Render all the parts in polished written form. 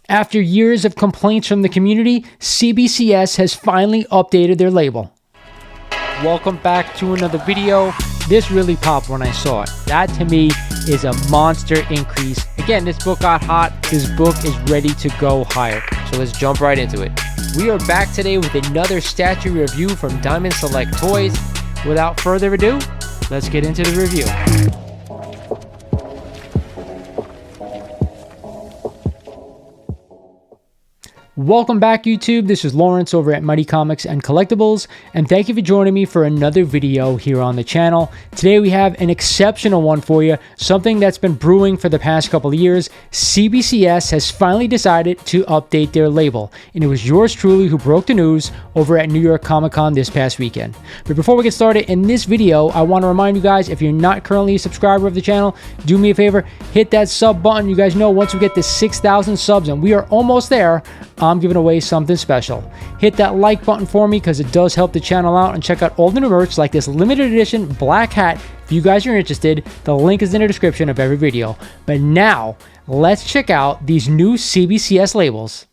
After years of complaints from the community, CBCS has finally updated their label. Welcome back to another video. This really popped when I saw it. That to me is a monster increase. Again, this book got hot. This book is ready to go higher. So let's jump right into it. We are back today with another statue review from Diamond Select Toys. Without further ado, let's get into the review. Welcome back, YouTube. This is Lawrence over at Mighty Comics and Collectibles, and thank you for joining me for another video here on the channel. Today we have an exceptional one for you, something that's been brewing for the past couple of years. CBCS has finally decided to update their label, and it was yours truly who broke the news over at New York Comic Con this past weekend. But before we get started in this video, I want to remind you guys, if you're not currently a subscriber of the channel, do me a favor, hit that sub button. You guys know once we get to 6,000 subs, and we are almost there, I'm giving away something special. Hit that like button for me because it does help the channel out, and check out all the new merch like this limited edition black hat if you guys are interested. The link is in the description of every video. But now let's check out these new CBCS labels.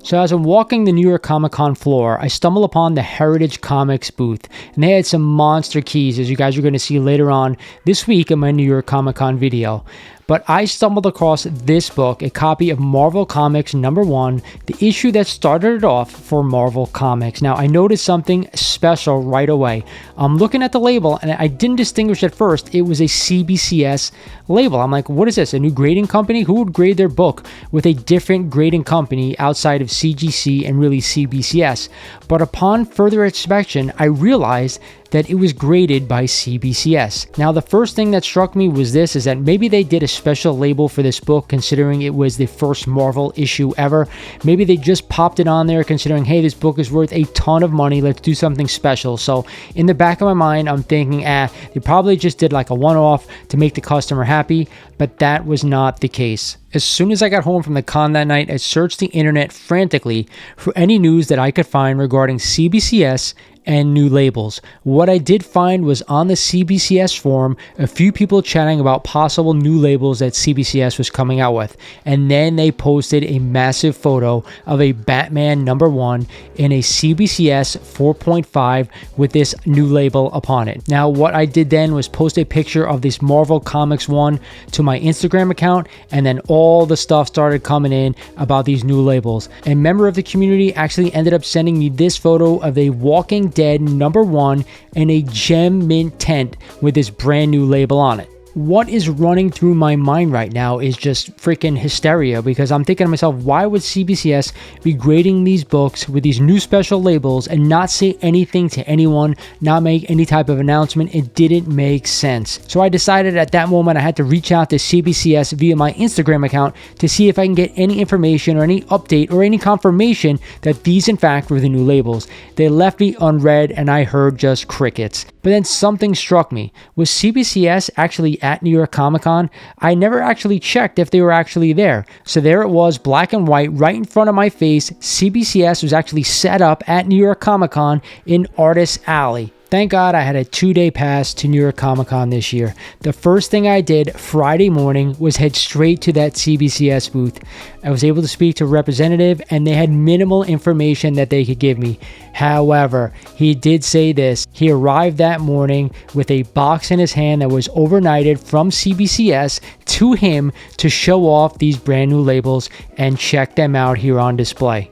So as I'm walking the New York Comic Con floor, I stumble upon the Heritage Comics booth, and they had some monster keys, as you guys are going to see later on this week in my New York Comic Con video. But I stumbled across this book, a copy of Marvel Comics #1, the issue that started it off for Marvel Comics. Now, I noticed something special right away. I'm looking at the label, and I didn't distinguish at first. It was a CBCS label. I'm like, what is this, a new grading company? Who would grade their book with a different grading company outside of CGC and really CBCS? But upon further inspection, I realized that it was graded by CBCS. Now, the first thing that struck me was this, is that maybe they did a special label for this book, considering it was the first Marvel issue ever. Maybe they just popped it on there considering, hey, this book is worth a ton of money, let's do something special. So in the back of my mind, I'm thinking, they probably just did like a one-off to make the customer happy, but that was not the case. As soon as I got home from the con that night, I searched the internet frantically for any news that I could find regarding CBCS and new labels. What I did find was on the CBCS forum, a few people chatting about possible new labels that CBCS was coming out with. And then they posted a massive photo of a Batman #1 in a CBCS 4.5 with this new label upon it. Now, what I did then was post a picture of this Marvel Comics 1 to my Instagram account, and then all the stuff started coming in about these new labels. A member of the community actually ended up sending me this photo of a Walking Dead #1 in a gem mint tent with this brand new label on it. What is running through my mind right now is just freaking hysteria, because I'm thinking to myself, why would CBCS be grading these books with these new special labels and not say anything to anyone, not make any type of announcement? It didn't make sense. So I decided at that moment I had to reach out to CBCS via my Instagram account to see if I can get any information or any update or any confirmation that these in fact were the new labels. They left me unread, and I heard just crickets. But then something struck me. Was CBCS actually at New York Comic Con? I never actually checked if they were actually there. So there it was, black and white, right in front of my face. CBCS was actually set up at New York Comic Con in Artist Alley. Thank God I had a 2-day pass to New York Comic Con this year. The first thing I did Friday morning was head straight to that CBCS booth. I was able to speak to a representative, and they had minimal information that they could give me. However, he did say this. He arrived that morning with a box in his hand that was overnighted from CBCS to him to show off these brand new labels and check them out here on display.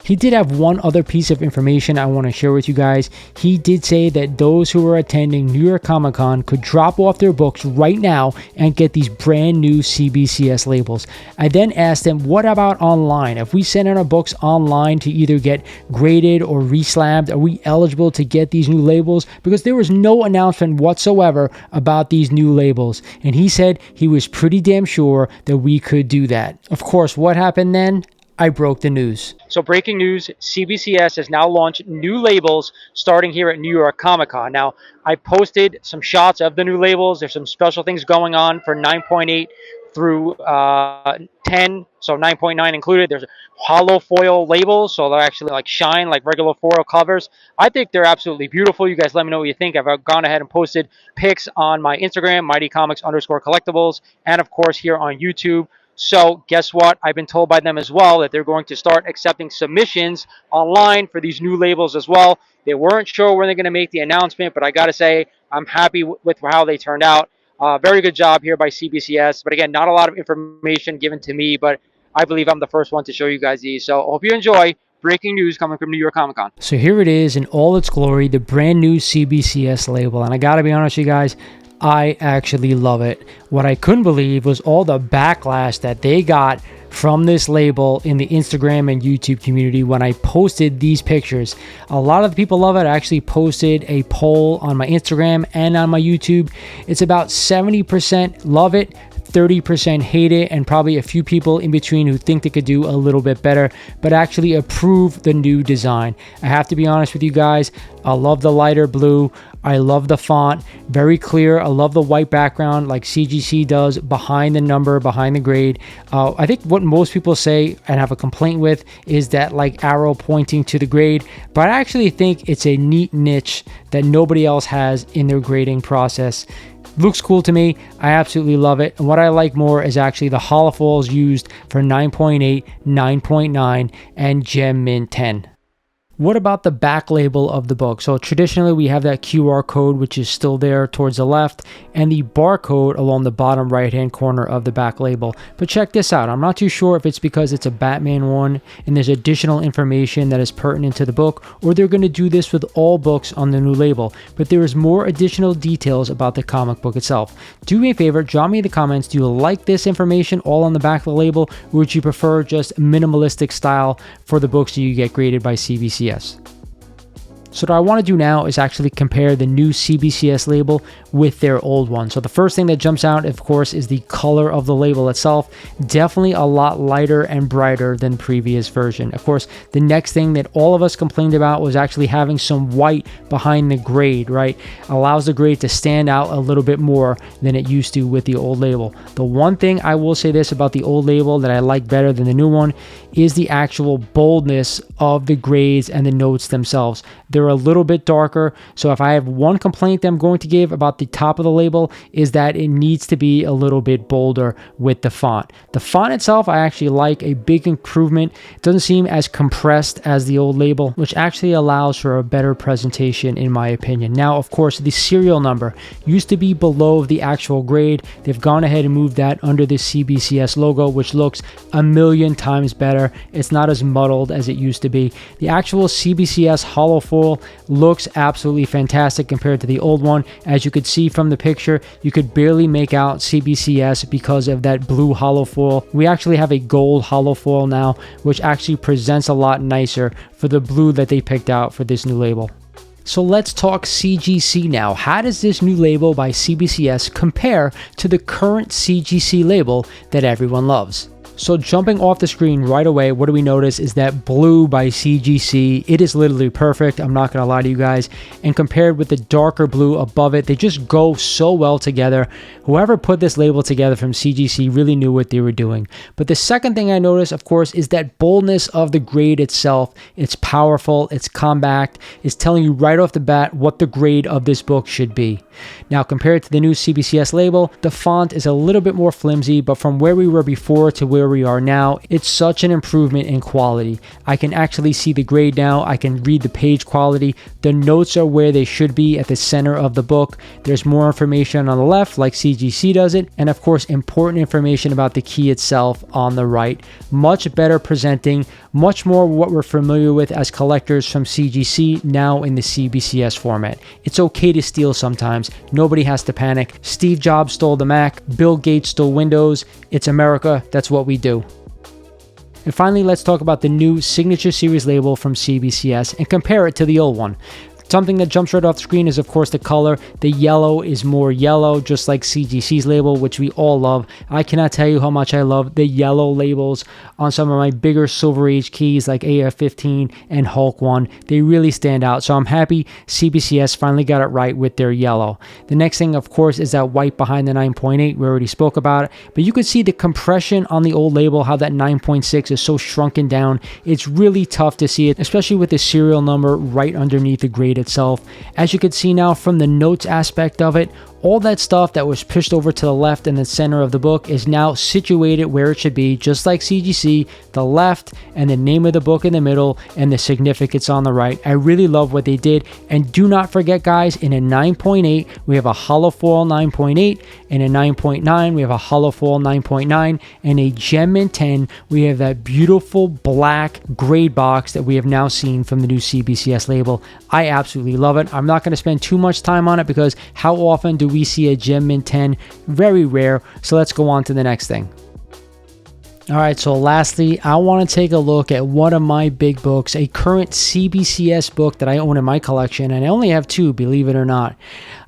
He did have one other piece of information I want to share with you guys. He did say that those who are attending New York Comic Con could drop off their books right now and get these brand new CBCS labels. I then asked him, what about online? If we send in our books online to either get graded or reslabbed, are we eligible to get these new labels? Because there was no announcement whatsoever about these new labels. And he said he was pretty damn sure that we could do that. Of course, what happened then? I broke the news. So breaking news, CBCS has now launched new labels starting here at New York Comic Con. Now, I posted some shots of the new labels. There's some special things going on for 9.8 through 10, so 9.9 included. There's hollow foil labels, so they'll actually like shine like regular foil covers. I think they're absolutely beautiful. You guys let me know what you think. I've gone ahead and posted pics on my Instagram, mightycomics_collectibles, and of course here on YouTube. So guess what? I've been told by them as well that they're going to start accepting submissions online for these new labels as well. They weren't sure when they're going to make the announcement, but I got to say I'm happy with how they turned out. Very good job here by CBCS. But again, not a lot of information given to me, but I believe I'm the first one to show you guys these. So I hope you enjoy. Breaking news coming from New York Comic Con. So here it is in all its glory, the brand new CBCS label. And I got to be honest with you guys, I actually love it. What I couldn't believe was all the backlash that they got from this label in the Instagram and YouTube community when I posted these pictures. A lot of the people love it. I actually posted a poll on my Instagram and on my YouTube. It's about 70% love it, 30% hate it, and probably a few people in between who think they could do a little bit better, but actually approve the new design. I have to be honest with you guys, I love the lighter blue. I love the font, very clear. I love the white background like CGC does behind the number, behind the grade. I think what most people say and have a complaint with is that like arrow pointing to the grade, but I actually think it's a neat niche that nobody else has in their grading process. Looks cool to me. I absolutely love it. And what I like more is actually the holofoils used for 9.8, 9.9, and Gem Mint 10. What about the back label of the book? So traditionally we have that QR code, which is still there towards the left, and the barcode along the bottom right hand corner of the back label. But check this out. I'm not too sure if it's because it's a Batman one and there's additional information that is pertinent to the book, or they're going to do this with all books on the new label. But there is more additional details about the comic book itself. Do me a favor, drop me in the comments. Do you like this information all on the back of the label, or would you prefer just minimalistic style for the books that you get graded by CBCS? So what I want to do now is actually compare the new CBCS label with their old one. So the first thing that jumps out, of course, is the color of the label itself. Definitely a lot lighter and brighter than previous version. Of course, the next thing that all of us complained about was actually having some white behind the grade, right? Allows the grade to stand out a little bit more than it used to with the old label. The one thing I will say this about the old label that I like better than the new one is the actual boldness of the grades and the notes themselves. They're a little bit darker. So if I have one complaint that I'm going to give about the top of the label is that it needs to be a little bit bolder with the font. The font itself, I actually like, a big improvement. It doesn't seem as compressed as the old label, which actually allows for a better presentation in my opinion. Now, of course, the serial number used to be below the actual grade. They've gone ahead and moved that under the CBCS logo, which looks a million times better. It's not as muddled as it used to be. The actual CBCS holofoil looks absolutely fantastic compared to the old one. As you could see from the picture, you could barely make out CBCS because of that blue holofoil. We actually have a gold holofoil now, which actually presents a lot nicer for the blue that they picked out for this new label. So let's talk CGC now. How does this new label by CBCS compare to the current CGC label that everyone loves? So jumping off the screen right away, what do we notice is that blue by CGC. It is literally perfect. I'm not going to lie to you guys. And compared with the darker blue above it, they just go so well together. Whoever put this label together from CGC really knew what they were doing. But the second thing I noticed, of course, is that boldness of the grade itself. It's powerful, it's compact, it's telling you right off the bat what the grade of this book should be. Now, compared to the new CBCS label, the font is a little bit more flimsy, but from where we were before to where we are now, it's such an improvement in quality. I can actually see the grade now. I can read the page quality. The notes are where they should be at the center of the book. There's more information on the left like CGC does it, and of course important information about the key itself on the right. Much better presenting, much more what we're familiar with as collectors from CGC now in the CBCS format. It's okay to steal sometimes. Nobody has to panic. Steve Jobs stole the Mac. Bill Gates stole Windows. It's America. That's what we do. And finally, let's talk about the new Signature Series label from CBCS and compare it to the old one. Something that jumps right off the screen is, of course, the color. The yellow is more yellow, just like CGC's label, which we all love. I cannot tell you how much I love the yellow labels on some of my bigger Silver Age keys like AF15 and Hulk 1. They really stand out, so I'm happy CBCS finally got it right with their yellow. The next thing, of course, is that white behind the 9.8. We already spoke about it, but you could see the compression on the old label, how that 9.6 is so shrunken down. It's really tough to see it, especially with the serial number right underneath the grade itself. As you can see now from the notes aspect of it, all that stuff that was pushed over to the left in the center of the book is now situated where it should be, just like CGC, the left and the name of the book in the middle and the significance on the right. I really love what they did. And do not forget, guys, in a 9.8, we have a hollow foil 9.8. In a 9.9, we have a hollow foil 9.9. And a gem mint 10, we have that beautiful black grade box that we have now seen from the new CBCS label. I absolutely love it. I'm not going to spend too much time on it because how often do we see a gem mint 10? Very rare. So let's go on to the next thing. All right, so lastly, I want to take a look at one of my big books, a current CBCS book that I own in my collection, and I only have two, believe it or not.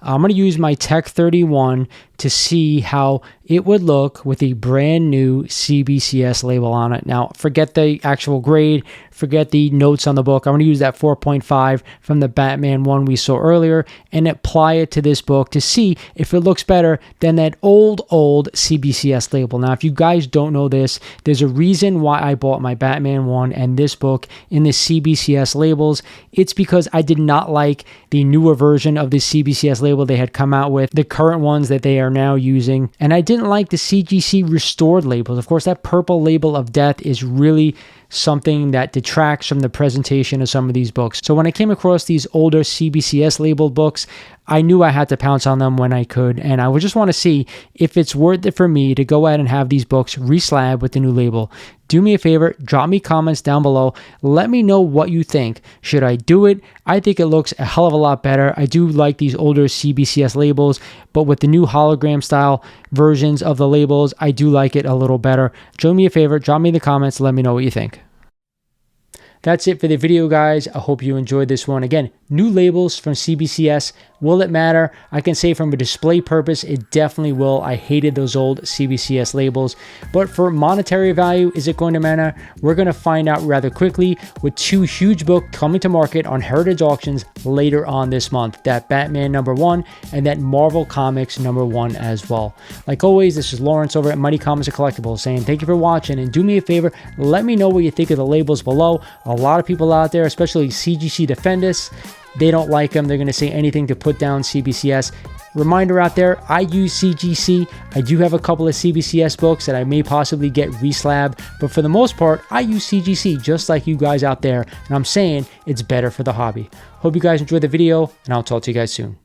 I'm going to use my Tech 31 to see how it would look with a brand new CBCS label on it. Now, forget the actual grade, forget the notes on the book. I'm going to use that 4.5 from the Batman one we saw earlier and apply it to this book to see if it looks better than that old CBCS label. Now, if you guys don't know this, there's a reason why I bought my Batman one and this book in the CBCS labels. It's because I did not like the newer version of the CBCS label they had come out with, the current ones that they are now using, and I didn't like the CGC restored labels. Of course, that purple label of death is really something that detracts from the presentation of some of these books. So when I came across these older CBCS labeled books, I knew I had to pounce on them when I could, and I would just want to see if it's worth it for me to go ahead and have these books re-slab with the new label. Do me a favor, drop me comments down below. Let me know what you think. Should I do it? I think it looks a hell of a lot better. I do like these older CBCS labels, but with the new hologram style versions of the labels, I do like it a little better. Do me a favor, drop me in the comments, let me know what you think. That's it for the video, guys. I hope you enjoyed this one. Again, new labels from CBCS. Will it matter? I can say from a display purpose, it definitely will. I hated those old CBCS labels. But for monetary value, is it going to matter? We're going to find out rather quickly with two huge books coming to market on Heritage Auctions later on this month. That Batman #1 and that Marvel Comics #1 as well. Like always, this is Lawrence over at Mighty Comics and Collectibles saying thank you for watching, and do me a favor, let me know what you think of the labels below. A lot of people out there, especially CGC defenders, they don't like them. They're going to say anything to put down CBCS. Reminder out there, I use CGC. I do have a couple of CBCS books that I may possibly get re-slab, but for the most part, I use CGC just like you guys out there, and I'm saying it's better for the hobby. Hope you guys enjoyed the video, and I'll talk to you guys soon.